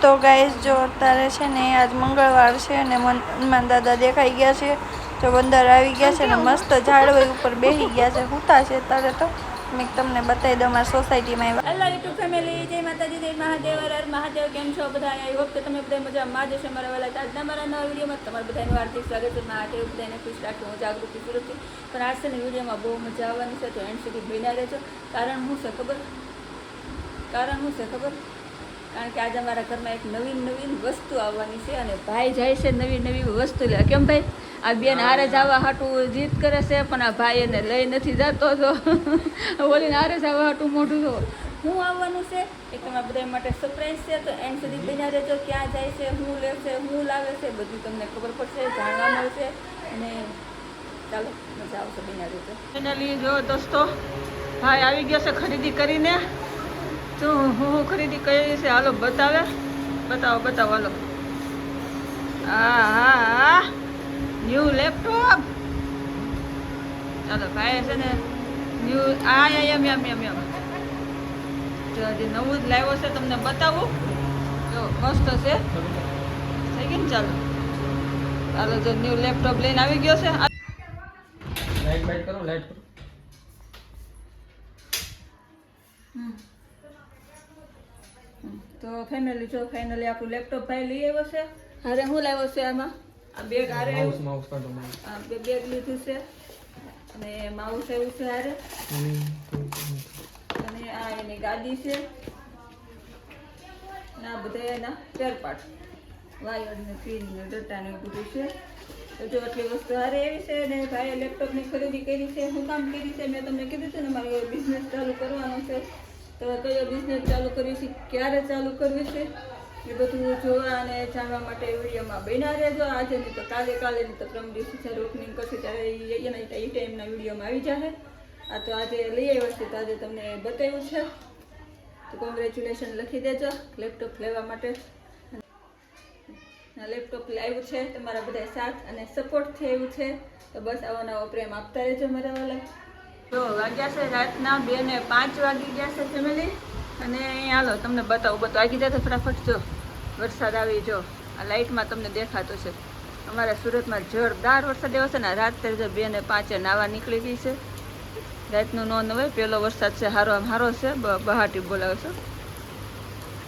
તો ગાઈસ જો અત્યારે છે ને આજ મંગળવાર છે અને હનુમાન દાદા દેખાઈ ગયા છે, જો બંદર આવી ગયા છે ને મસ્ત ઝાડવાઈ ઉપર બેસી ગયા છે, હુતા છે અત્યારે. તો મેં તમને બતાવી દઉં મારી સોસાયટીમાં આવ્યા. હેલો યુટ્યુબ ફેમિલી, જય માતાજી, જય મહાદેવ, હર મહાદેવ. કેમ છો બધા? આઈ હોપ કે તમે બધા મજામાં જશો. મારા વાલા આજના મારા નવા વિડીયોમાં તમારા બધાનું હાર્દિક સ્વાગત છે. મહાદેવ બધાને ખુશ રાખે, હું જાગૃતિ સુરતથી. પણ આજ છે ને વિડીયોમાં બહુ મજા આવવાની છે, તો એન્ડ સુધી બન્યા રહેજો. કારણ શું છે ખબર? કારણ કે આજે અમારા ઘરમાં એક નવીન વસ્તુ આવવાની છે અને ભાઈ જાય છે નવી વસ્તુ લેવા. કેમ ભાઈ? આ બેન હારે જવા હાટું જીદ કરે છે, પણ આ ભાઈ એને લઈ નથી જતો. તો બોલીને હારે જવા હાટું મોઢું જો શું આવવાનું છે એ તમારા બધા માટે સરપ્રાઈઝ છે. તો એન્ડ સુધી બન્યા રહેજો. ક્યાં જાય છે, શું લે છે, શું લાવે છે, બધું તમને ખબર પડશે, જાણવા મળશે. અને ચાલો મજા આવશે, બન્યા રહેજો. ફાઇનલી જો દોસ્તો, ભાઈ આવી ગયો છે ખરીદી કરીને. હું ખરીદી કરી છે, હાલો બતાવો હાલો. હા ન્યૂ લેપટોપ. ચાલો ભાઈ છે ને ન્યૂ એમ જો હજી નવું જ લાવ્યો છે, તમને બતાવું. જો મસ્ત છે, થઈ ગયું ને? ચાલો જો ન્યૂ લેપટોપ લઈને આવી ગયો છે. લાઈટ કરો. તો ફાઇનલી આપણું લેપટોપ ભાઈ લઈ આવ્યો છે. હારે શું લાવ્યો છે આમાં? આ બેગ હારે માઉસ કાઢો. આ બેગ લીધું છે અને માઉસ આવ્યું છે હારે, અને આ એની ગાદી છે અને આ બધા એના સ્પેર પાર્ટ, વાયર ને પિન ને ડટા ને બધું છે. તો જો આટલી વસ્તુ હારે એવી છે. અને ભાઈએ લેપટોપની ખરીદી કરી છે. શું કામ કરી છે મેં તમને કીધું છે ને, મારે બિઝનેસ ચાલુ કરવાનો છે. તો કયો બિઝનેસ ચાલુ કરવી છે, ક્યારે ચાલુ કરવી છે, એ બધું જોવા અને જાણવા માટે વિડીયોમાં બન્યા રહેજો. આજે નહીં તો કાલે નહીં તો પ્રમ દિવસે જ્યારે ઓપનિંગ કરશે ત્યારે એના એ ટાઈમના વિડીયોમાં આવી જશે. આ તો આજે લઈ આવ્યા છે, તો આજે તમને બતાવ્યું છે. તો કોંગ્રેચ્યુલેશન લખી દેજો લેપટોપ લેવા માટે. લેપટોપ લાવ્યું છે, તમારા બધા સાથ અને સપોર્ટથી આવ્યું છે. તો બસ આવો નવો પ્રેમ આપતા રહેજો મારા વાલા. તો વાગ્યા છે રાતના 2 ને 5 વાગી ગયા છે ફેમિલી. અને હાલો તમને બતાવું આગી જાય તો ફટાફટ. જો વરસાદ આવી, જો આ લાઇટમાં તમને દેખાતો છે. અમારા સુરતમાં જોરદાર વરસાદ એવો છે ને. રાત્રે જો 2 ને 5 નાવા નીકળી ગઈ છે. રાતનું નોંધ હોય, પહેલો વરસાદ છે, સારો છે. બહાટી બોલાવે છે.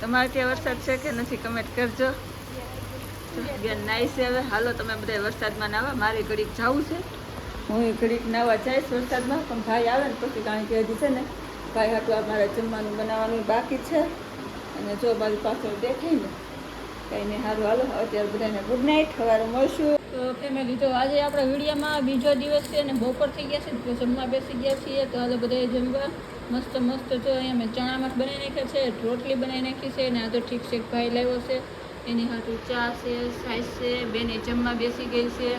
તમારે ત્યાં વરસાદ છે કે નથી કમેન્ટ કરજો. બેન નાઈ છે હવે. હાલો તમે બધા વરસાદમાં નાવા. મારે ઘડીક જવું છે, હું ઘડીક નાવા જઈશ વરસાદમાં. પણ ભાઈ આવે ને પછી, કારણ કે હજી છે ને ભાઈ હાટું અમારે જમવાનું બનાવવાનું બાકી છે. અને જો મારી પાછળ દેખાય ને કંઈ નહીં. સારું હાલો અત્યારે બધાને ગુડ નાઇટ, સવારે મળશું. તો ફેમિલી જો આજે આપણા વિડીયોમાં બીજો દિવસ છે અને બપોર થઈ ગયા છે, તો જમવા બેસી ગયા છીએ. તો હાલો બધાએ જમવા. મસ્ત જો અહીંયા મેં ચણા મઠ બનાવી નાખ્યા છે, રોટલી બનાવી નાખી છે. અને આ તો ઠીક છે ભાઈ લાવ્યો છે, એની હાટું ચા છે, સાઈઝ છે. બેને જમવા બેસી ગઈ છે.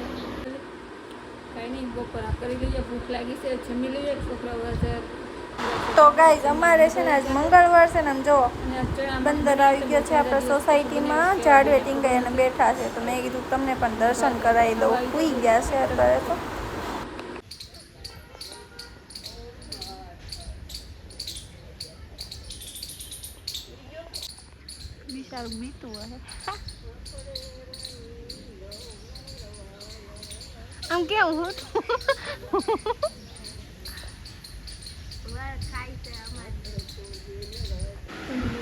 કાંઈ નહીં, બપોર કરી લઈએ, ભૂખ લાગી છે, જમી લઈએ. છોકરાઓ તો ગાઈઝ અમારે છે ને આજ મંગળવાર છે ને, જો બંદર આવી ગયો છે આપણા સોસાયટીમાં, ઝાડવે ટીંગાઈ અને બેઠા છે. તો મેં કીધું તમને પણ દર્શન કરાવી દઉં. સૂઈ ગયા છે અત્યારે તો. બિચારું બીતું હે. આમ કેવું હોત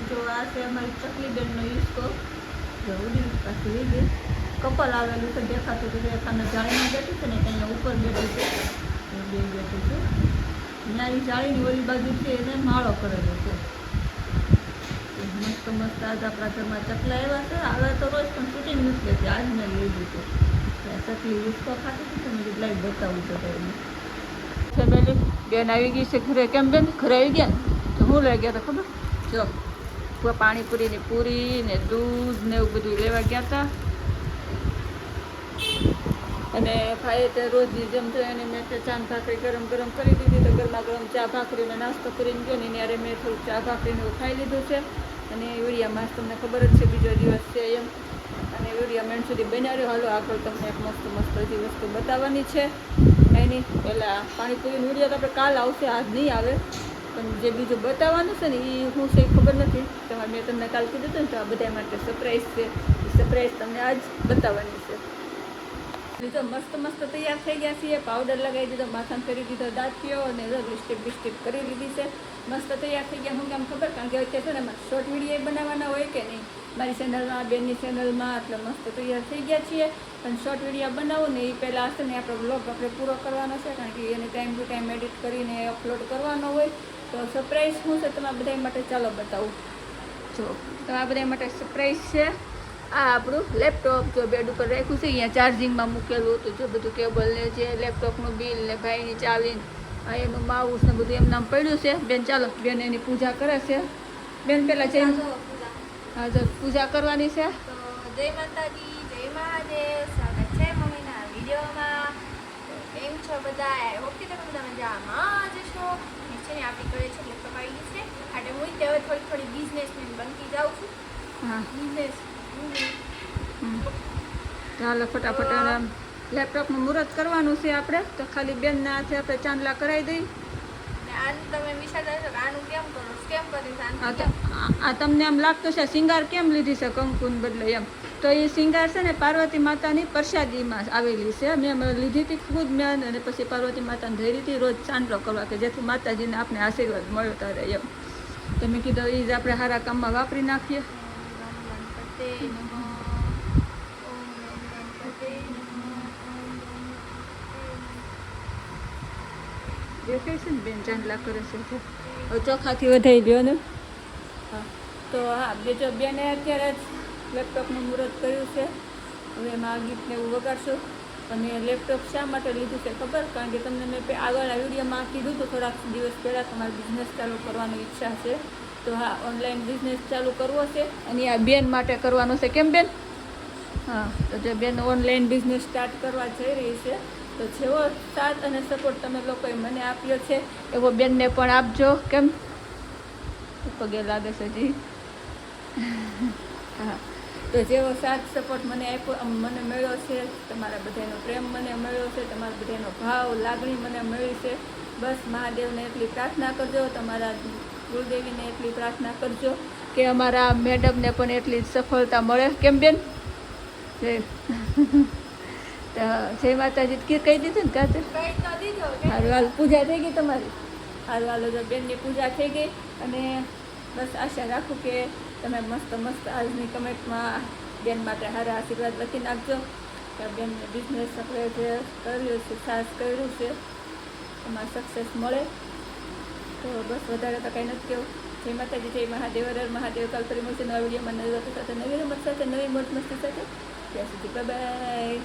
જો આ છે અમારી ચકલી બેનનો યુસકો. જવું પાછી લઈ ગઈ. કપલ આવેલું છે, દેખાતું હતું. રેખાને જાળીમાં બેઠું છે ને, ત્યાં ઉપર બેઠું છે, બેઠું છે. ત્યાં એ જાળીની ઓલી બાજુ છે એને માળો કરેલો છે. મસ્ત આજ આપણા ઘરમાં ચકલા આવ્યા છે. આવે તો રોજ પણ શૂટિંગ નથી લેતી. આજ મેં લીધું છે. ચકલી યુસકો ખાતી હતી, તમે લાઈવ બતાવું છે એને. ફેમિલી બેન આવી ગઈ છે ઘરે. કેમ બેન ઘરે આવી ગયા ને? તો હું લઈ ગયા હતા ખબર? જો પાણીપુરીની પૂરી ને દૂધ ને એવું બધું લેવા ગયા હતા. અને ભાઈએ તે રોજ જેમ થયું એને મેં ચા ભાખરી ગરમ કરી દીધી. તો ગરમા ગરમ ચા ભાખરીનો નાસ્તો કરીને ગયો ને ત્યારે મેં થોડુંક ચા ભાખરીને ખાઈ લીધું છે. અને વિડીયામાં તમને ખબર જ છે બીજો દિવસ છે એમ. અને વિડીયો એન્ડ સુધી બન્યા રહ્યો. હાલો આગળ તમને એક મસ્ત હજી વસ્તુ બતાવવાની છે. કંઈ નહીં, પહેલાં પાણીપુરીનો વિડીયો તો આપણે કાલ આવશે, આજ નહીં આવે. તો પણ જે બીજું બતાવવાનું છે ને એ શું છે એ ખબર નથી. તો મેં તમને કાલ કીધું હતું ને તો આ બધા માટે સરપ્રાઈઝ છે. એ સરપ્રાઈઝ તમને આજ બતાવવાની છે. બીજો મસ્ત મસ્ત તૈયાર થઈ ગયા છીએ. પાવડર લગાવી દીધો, માથામાં કરી દીધો દાંતિયો અને લિપસ્ટિક બિસ્ટિક કરી લીધી છે. મસ્ત તૈયાર થઈ ગયા. હું કેમ ખબર, કારણ કે અત્યારે છે ને મારે શોર્ટ વિડીયો બનાવવાના હોય કે નહીં મારી ચેનલમાં, બેનની ચેનલમાં, એટલે મસ્ત તૈયાર થઈ ગયા છીએ. પણ શોર્ટ વિડીયો બનાવું ને એ પહેલાં હશે ને આપણો બ્લોગ આપણે પૂરો કરવાનો છે, કારણ કે એને ટાઈમ ટુ ટાઈમ એડિટ કરીને અપલોડ કરવાનો હોય. તો સરપ્રાઈઝ શું છે તમારા બધા માટે ચાલો બતાવું. જો તમારા બધા માટે સરપ્રાઈઝ છે. આ આપણું લેપટોપ જો બેડ ઉપર રાખ્યું છે, અહીંયા ચાર્જિંગમાં મૂકેલું હતું. જો બધું કેબલ ને જે લેપટોપનું બિલ ને ભાઈની ચાવી આ એનું માઉસ ને બધું એમ નામ પડ્યું છે. બેન ચાલો, બેન એની પૂજા કરે છે. બેન પહેલાં જય હા જો પૂજા કરવાની છે. તો જય માતાજી, જય મહાદેવ, સ્વાગત છે મમ્મીના વિડીયોમાં. તો કેમ છો બધા? આઈ હોપ કે તમે બધા મજામાં જ છો. છે ને આપણી ઘરે છે લેપટોપ આવી ગયું છે. એટલે હું હવે થોડી બિઝનેસમેન બનતી જાઉં છું. હા બિઝનેસ ચાલો ફટાફટ આમ લેપટોપનું મુહૂર્ત કરવાનું છે આપણે. તો ખાલી બેનના હાથે આપણે ચાંદલા કરાવી દઈએ. આનું તમે વિચારતા હશો કે આનું કેમ કરો, કેમ કરીશ આ આનું તો કેમ? આ તમને એમ લાગતું છે સિંગાર કેમ લીધી છે કંકુન બદલે એમ. તો એ સિંગાર છે ને પાર્વતી માતાની પ્રસાદીમાં આવેલી છે. મેં લીધી હતી ખુદ મેં, અને પછી પાર્વતી માતાને ધરી હતી રોજ ચાંદલો કરવા, કે જેથી માતાજીને આપણે આશીર્વાદ મળતા રહે એમ. તો મેં કીધું એ જ આપણે સારા કામમાં વાપરી નાખીએ. ઓમ ગણપતે નમઃ, ઓમ ગણપતે નમઃ, ઓમ દેખાય છે ને બેન ચાંદલા કરે છે. હવે ચોખાથી વધારી દો ને. હા તો હા બીજો બેને અત્યારે જ લેપટોપનું મુહૂર્ત કર્યું છે. હવે એમાં ગીતને એવું વગાડશું. અને લેપટોપ શા માટે લીધું છે ખબર? કારણ કે તમને મેં આગળના વિડીયોમાં કીધું હતું થોડાક દિવસ પહેલાં તમારે બિઝનેસ ચાલુ કરવાની ઈચ્છા છે. તો હા, ઓનલાઈન બિઝનેસ ચાલુ કરવો છે અને આ બેન માટે કરવાનો છે. કેમ બેન? હા તો જો બેન ઓનલાઈન બિઝનેસ સ્ટાર્ટ કરવા જઈ રહી છે. તો જેવો સાથ અને સપોર્ટ તમે લોકોએ મને આપ્યો છે એવો બેનને પણ આપજો. કેમ પગે લાગે છે જી? હા તો જેવો સાથ સપોર્ટ મને આપ્યો, મને મળ્યો છે, તમારા બધાનો પ્રેમ મને મળ્યો છે, તમારા બધાનો ભાવ લાગણી મને મળી છે. બસ મહાદેવને એટલી પ્રાર્થના કરજો, તમારા ગુરુદેવીને એટલી પ્રાર્થના કરજો કે અમારા મેડમને પણ એટલી જ સફળતા મળે. કેમ બેન? જય જય માતાજી કહી દીધું ને કાતે? કઈ તો દીધો હારું હાલ, પૂજા થઈ ગઈ તમારી? હારું હાલો, જો બેનની પૂજા થઈ ગઈ. અને બસ આશા રાખું કે તમે મસ્ત મસ્ત આજની કમેન્ટમાં બેન માટે સારા આશીર્વાદ લખી નાખજો કે બેનને બિઝનેસ આપણે જે કર્યું છે, સાસ કર્યું છે, એમાં સક્સેસ મળે. તો બસ વધારે તો કંઈ નથી કહેવું. જય માતાજી, જય મહાદેવ, હર હર મહાદેવ. કાલ ફરી મળશે નવા વિડીયોમાં નવી વાતો સાથે, નવી રમત સાથે, નવી મોજ મસ્તી સાથે. ત્યાં સુધી બાય બાય.